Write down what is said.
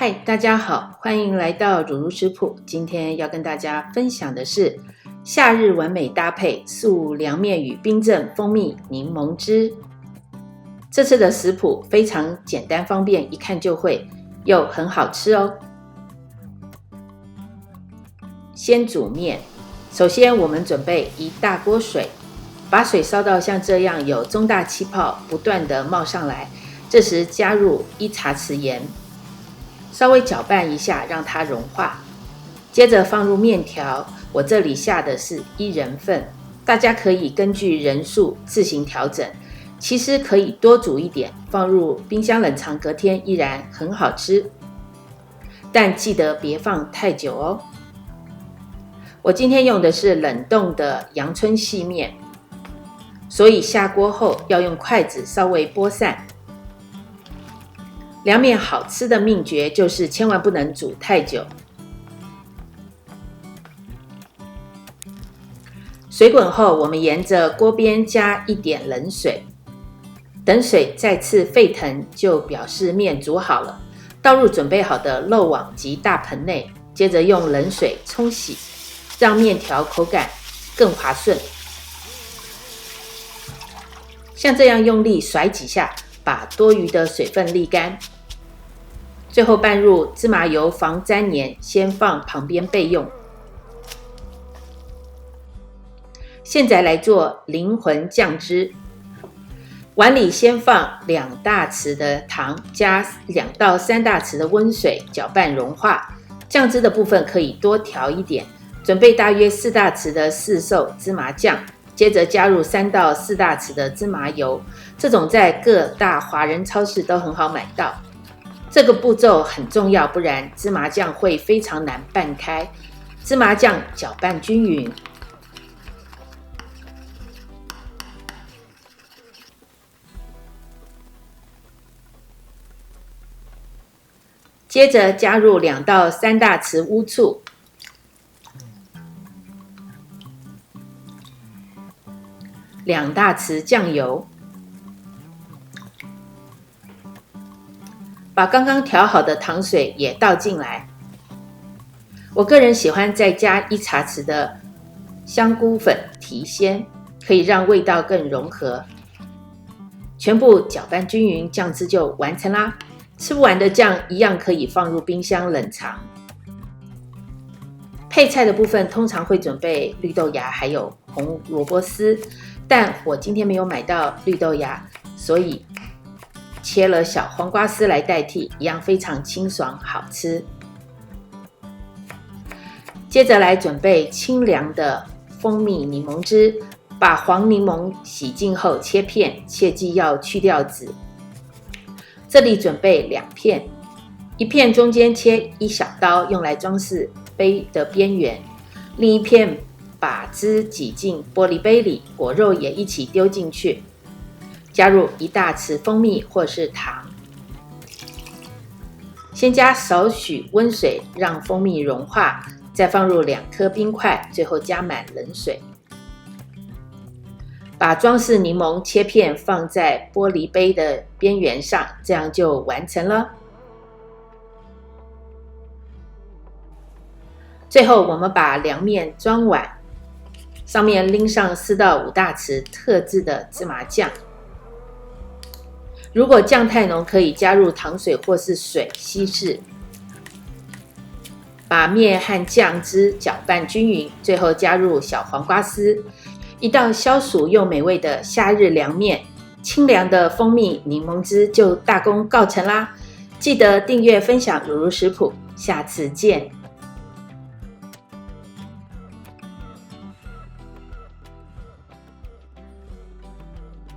嗨，大家好，歡迎來到如如食譜。今天要跟大家分享的是夏日完美搭配素涼麵與冰鎮蜂蜜檸檬汁。這次的食譜非常簡單方便，一看就會，又很好吃哦。先煮麵，首先我們準備一大鍋水，把水燒到像這樣有中大氣泡不斷地冒上來，這時加入1茶匙鹽，稍微攪拌一下，讓它融化。接着放入麵條，我這裡下的是1人份，大家可以根據人數自行調整。其實可以多煮一點，放入冰箱冷藏，隔天依然很好吃。但記得別放太久哦。我今天用的是冷凍的陽春細麵，所以下鍋後要用筷子稍微撥散。涼麵好吃的秘訣就是千萬不能煮太久。水滾後，我們沿着鍋邊加一點冷水，等水再次沸騰，就表示麵煮好了。倒入準備好的漏網及大盆內，接着用冷水沖洗，讓麵條口感更滑順。像這樣用力甩幾下，把多餘的水分瀝乾。最後拌入芝麻油防沾黏，先放旁邊備用。現在來做靈魂醬汁。碗裡先放2大匙的糖，加2到3大匙的溫水，攪拌融化。醬汁的部分可以多調一點。準備大約4大匙的市售芝麻醬，接着加入3到4大匙的芝麻油，這種在各大華人超市都很好買到。這個步驟很重要，不然芝麻醬會非常難拌開。芝麻醬攪拌均勻，接着加入2到3大匙烏醋，2大匙醬油，把剛剛調好的糖水也倒進來。我個人喜歡再加1茶匙的香菇粉提鮮，可以讓味道更融合。全部攪拌均勻，醬汁就完成啦。吃不完的醬一樣可以放入冰箱冷藏。配菜的部分通常會準備綠豆芽還有紅蘿蔔絲，但我今天沒有買到綠豆芽，所以切了小黃瓜絲來代替，一樣非常清爽好吃。接着來準備清涼的蜂蜜檸檬汁，把黃檸檬洗淨後切片，切記要去掉籽。這裡準備2片，一片中間切1小刀，用來裝飾杯的邊緣，另一片把汁擠進玻璃杯裡，果肉也一起丟進去。加入1大匙蜂蜜或是糖，先加少許溫水讓蜂蜜融化，再放入2顆冰塊，最後加滿冷水。把裝飾檸檬切片放在玻璃杯的邊緣上，這樣就完成了。最後我們把涼麵裝碗，上面淋上4到5大匙特制的芝麻醬。如果醬太濃，可以加入糖水或是水稀釋。把麵和醬汁攪拌均勻，最後加入小黃瓜絲，一道消暑又美味的夏日涼麵，清涼的蜂蜜檸檬汁就大功告成啦！記得訂閱分享如如食譜，下次見。